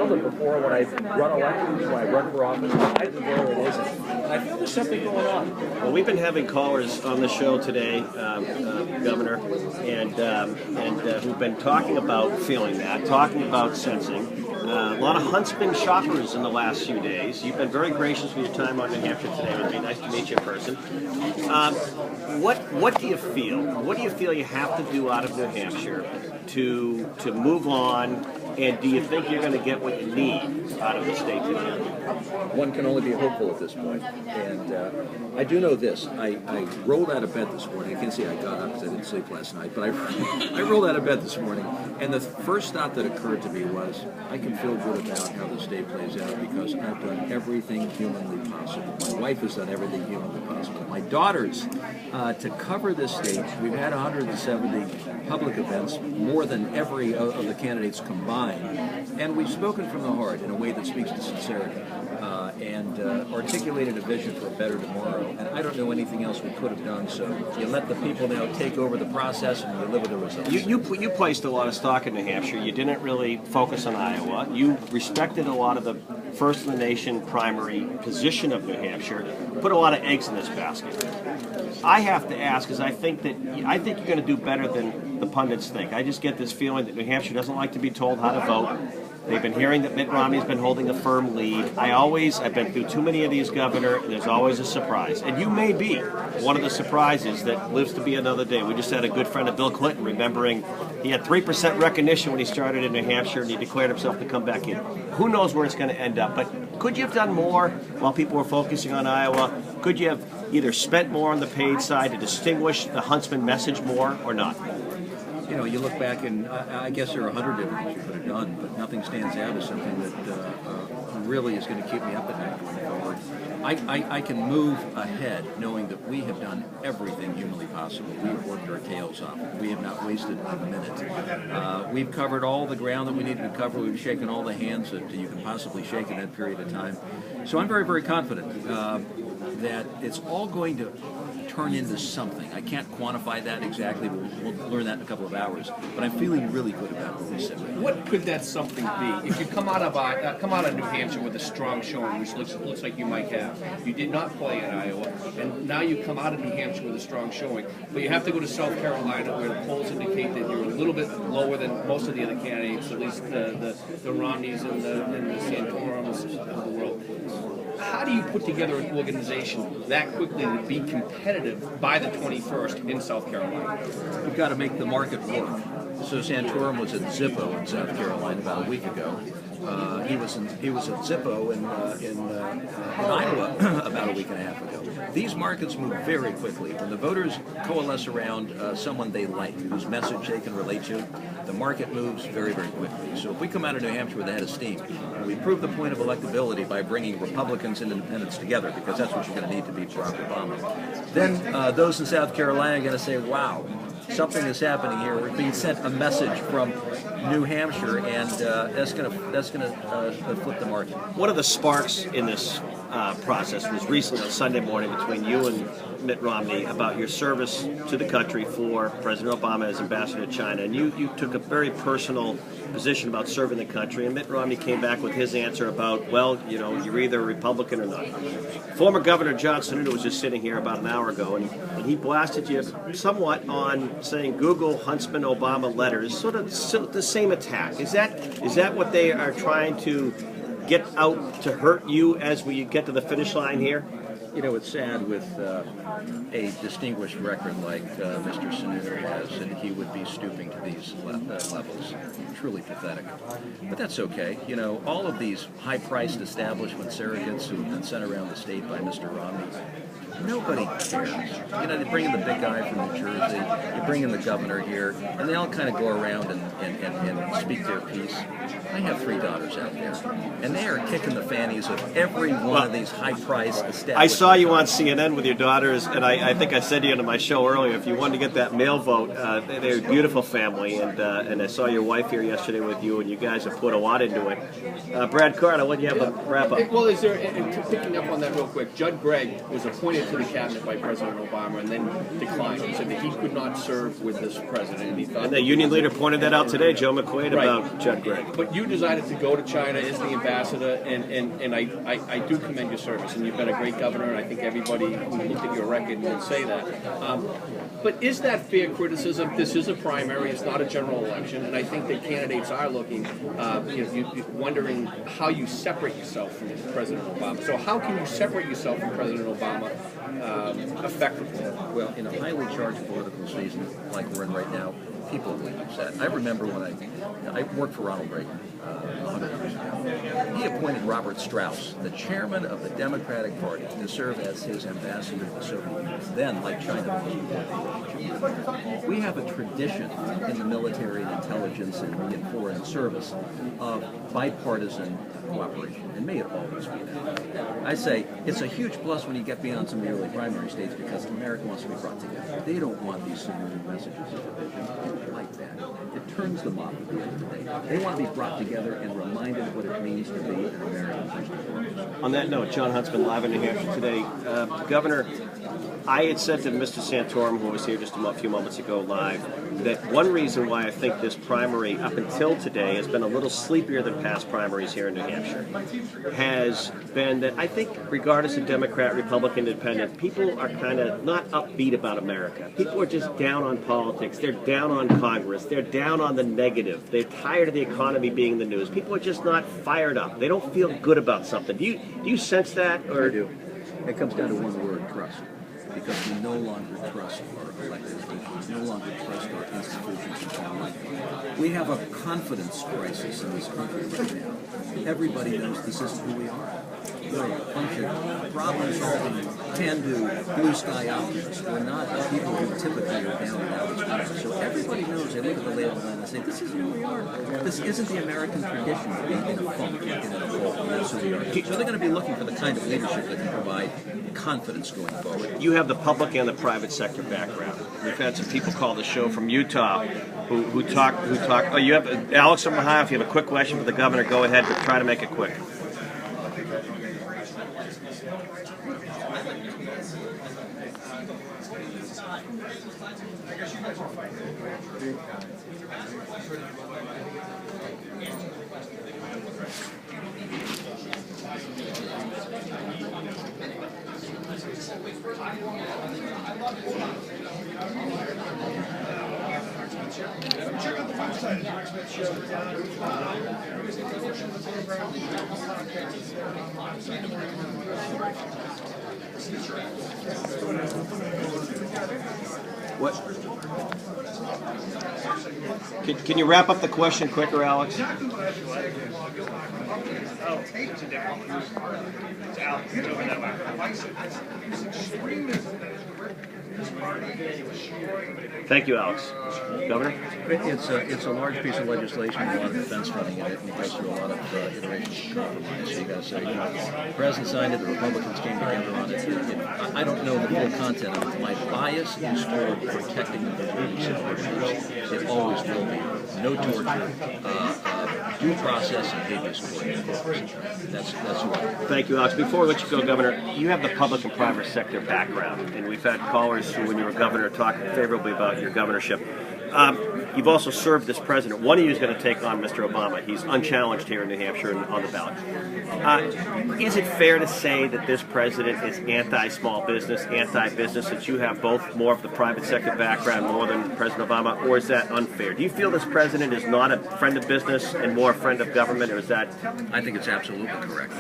felt it before when I run elections, when I run for office. I know where it is, and I feel there's something going on. Well, we've been having callers on the show today, Governor, and who've been talking about feeling that, talking about sensing. A lot of Huntsman shoppers in the last few days. You've been very gracious with your time on New Hampshire today. It would be nice to meet you in person. What do you feel? What do you feel you have to do out of New Hampshire to move on? And do you think you're going to get what you need out of the state today? One can only be hopeful at this point. And I do know this. I rolled out of bed this morning. I can't say I got up because I didn't sleep last night, but I rolled out of bed this morning. And the first thought that occurred to me was, I can feel good about how the state plays out because I've done everything humanly possible. My wife has done everything humanly possible. My daughters, to cover this state, we've had 170 public events, more than every of the candidates combined. And we've spoken from the heart in a way that speaks to sincerity and articulated a vision for a better tomorrow. And I don't know anything else we could have done, so you let the people now take over the process and you live with the results. You placed a lot of stock in New Hampshire. You didn't really focus on Iowa. You respected a lot of the first in the nation primary position of New Hampshire, put a lot of eggs in this basket. I have to ask, because I think you're going to do better than the pundits think. I just get this feeling that New Hampshire doesn't like to be told how to vote. They've been hearing that Mitt Romney's been holding a firm lead. I've been through too many of these, Governor, and there's always a surprise. And you may be one of the surprises that lives to be another day. We just had a good friend of Bill Clinton remembering he had 3% recognition when he started in New Hampshire, and he declared himself to come back in. Who knows where it's going to end up? But could you have done more while people were focusing on Iowa? Could you have either spent more on the paid side to distinguish the Huntsman message more or not? You know, you look back and I guess there are 100 different things you could have done, but nothing stands out as something that really is going to keep me up at night going forward. I can move ahead knowing that we have done everything humanly possible. We've worked our tails off. We have not wasted a minute. We've covered all the ground that we needed to cover. We've shaken all the hands that you can possibly shake in that period of time. So I'm very, very confident that it's all going to turn into something. I can't quantify that exactly. We'll learn that in a couple of hours. But I'm feeling really good about what we said. What could that something be? If you come out of New Hampshire with a strong showing, which looks like you might have, you did not play in Iowa, and now you come out of New Hampshire with a strong showing, but you have to go to South Carolina, where the polls indicate that you're a little bit lower than most of the other candidates, at least the Romneys and the Santorums of the world. How do you put together an organization that quickly to be competitive by the 21st in South Carolina? We've got to make the market work. So Santorum was at Zippo in South Carolina about a week ago. He was at Zippo in Iowa about a week and a half ago. These markets move very quickly. When the voters coalesce around someone they like, whose message they can relate to, the market moves very, very quickly. So if we come out of New Hampshire with a head of steam, we prove the point of electability by bringing Republicans and independents together, because that's what you're going to need to beat Barack Obama. Then those in South Carolina are going to say, wow, something is happening here. We're being sent a message from New Hampshire, and that's going to flip the market. One of the sparks in this process was recently on Sunday morning between you and Mitt Romney about your service to the country for President Obama as ambassador to China. And you took a very personal position about serving the country, and Mitt Romney came back with his answer about, well, you know, you're either a Republican or not. Former Governor Jon Huntsman was just sitting here about an hour ago, and he blasted you somewhat on saying Google Huntsman Obama letters, sort of the same attack. Is that what they are trying to get out to hurt you as we get to the finish line here? You know, it's sad with a distinguished record like Mr. Sununu has, and he would be stooping to these levels. Truly pathetic. But that's okay. You know, all of these high-priced establishment surrogates who have been sent around the state by Mr. Romney, nobody cares. You know, they bring in the big guy from New Jersey, you bring in the governor here, and they all kind of go around and speak their piece. I have 3 daughters out there, and they are kicking the fannies of every one of these high-priced establishments. I saw you on CNN with your daughters, and I think I said to you on my show earlier, if you wanted to get that male vote, they're a beautiful family, and I saw your wife here yesterday with you, and you guys have put a lot into it. Brad Carter, what do you have to wrap up? Well, picking up on that real quick, Judd Gregg was appointed appointed to the cabinet by President Obama and then declined. He said that he could not serve with this president, and he thought. And the union leader pointed that out today, Joe McQuaid, about Judd Gregg. But you decided to go to China as the ambassador, and I do commend your service, and you've been a great governor, and I think everybody who looked at your record will say that. But is that fair criticism? This is a primary, it's not a general election, and I think that candidates are looking, wondering how you separate yourself from President Obama. So how can you separate yourself from President Obama effectively? Well, in a highly charged political season like we're in right now, people will be upset. I remember when I worked for Ronald Reagan 100 years ago. He appointed Robert Strauss, the chairman of the Democratic Party, to serve as his ambassador to the Soviet Union. Then, like China, we have a tradition in the military and intelligence and in foreign service of bipartisan cooperation, and may it always be that. I say it's a huge plus when you get beyond some of the early primary states because America wants to be brought together. They don't want these subliminal messages of division. They like that. It turns them off at the end of the day. They want to be brought together and reminded of what it means to be an American first and foremost. On that note, Jon Huntsman live in New Hampshire today. Governor, I had said to Mr. Santorum, who was here just a few moments ago live, that one reason why I think this primary up until today has been a little sleepier than past primaries here in New Hampshire has been that I think regardless of Democrat, Republican, Independent, people are kind of not upbeat about America. People are just down on politics. They're down on Congress. They're down on the negative. They're tired of the economy being in the news. People are just not fired up. They don't feel good about something. Do you sense that? Or I do. It comes down to one word: trust. Because we no longer trust our elected officials, no longer trust our institutions and talent. We have a confidence crisis in this country right now. Everybody knows this isn't who we are. We're a bunch of problem-solving, can-do, blue-sky optimists. We're not people who typically are down and out as well. So everybody knows, they look at the lay of the land and say, this isn't who we are. This isn't the American tradition of being in a funk, like in a hole, and that's who we are. So they're going to be looking for the kind of leadership that can provide confidence going forward. you have the public and the private sector background. We've had some people call the show from Utah who talk. Oh, you have Alex from Ohio. If you have a quick question for the governor, go ahead, but try to make it quick. What? Can you wrap up the question quicker, Alex? Thank you, Alex. Governor? It's a large piece of legislation, a lot of defense funding in it, and it goes through a lot of iterations of compromise. So you got to say, the President signed it, the Republicans came together on it. I don't know the full content of it. My bias is toward protecting the liberties of prisoners. It always will be. No torture, due process, and habeas corpus. That's who I am. Thank you, Alex. Before we let you go, Governor, you have the public and private sector background, and we've had callers who, when you were governor, talking favorably about your governorship. You've also served as president. One of you is going to take on Mr. Obama. He's unchallenged here in New Hampshire and on the ballot. Is it fair to say that this president is anti-small business, anti-business, that you have both more of the private sector background more than President Obama, or is that unfair? Do you feel this president is not a friend of business and more a friend of government, or is that... I think it's absolutely correct.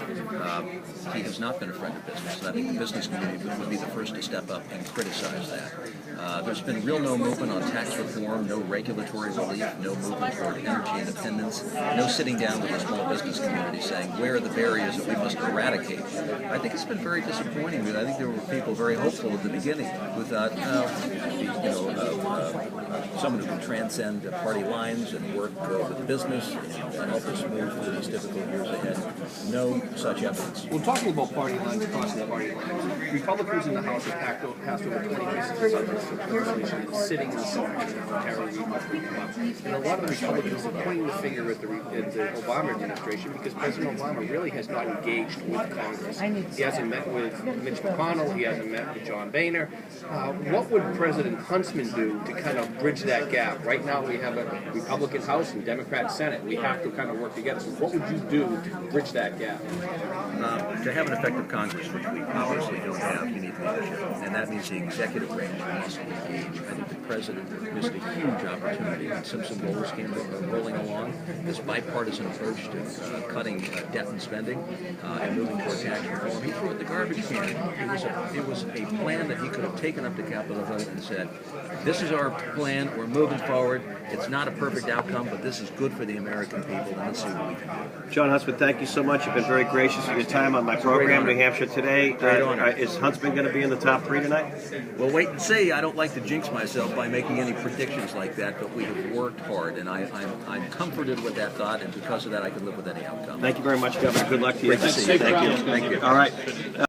He has not been a friend of business. I think the business community would be the first to step up and criticize that. There's been no movement on tax reform, no regulatory relief, no movement toward energy independence, no sitting down with the small business community saying where are the barriers that we must eradicate. I think it's been very disappointing. I think there were people very hopeful at the beginning who thought, someone who can transcend party lines and work with business and help us move through these difficult years ahead. no such evidence. Well, talking about party lines, crossing the party lines, Republicans in the House have passed over 20 pieces of legislation sitting in the Senate now, and a lot of the Republicans are pointing the finger at the Obama administration because President Obama really has not engaged with Congress. He hasn't met with Mitch McConnell. He hasn't met with John Boehner. What would President Huntsman do to kind of bridge that gap? Right now we have a Republican House and Democrat Senate. We have to kind of work together. So what would you do to bridge that gap? To have an effective Congress, which we obviously don't have, you need leadership. And that means the executive branch must engage. I think the president missed a huge opportunity when Simpson Bowles came rolling along. This bipartisan approach to cutting debt and spending and moving toward tax reform. He threw it in the garbage can. It was a plan that he could have taken up to Capitol Hill and said, this is our plan, we're moving forward. It's not a perfect outcome, but this is good for the American people, and let's see what we can do. Jon Huntsman, thank you so much. You've been very gracious with your time on my program, New Hampshire Today. Is Huntsman going to be in the top 3 tonight? Well, wait and see. I don't like to jinx myself by making any predictions like that, but we have worked hard, and I'm comforted with that thought, and because of that, I can live with any outcome. Thank you very much, Governor. Good luck to you. Great to see you. Thank you. All right.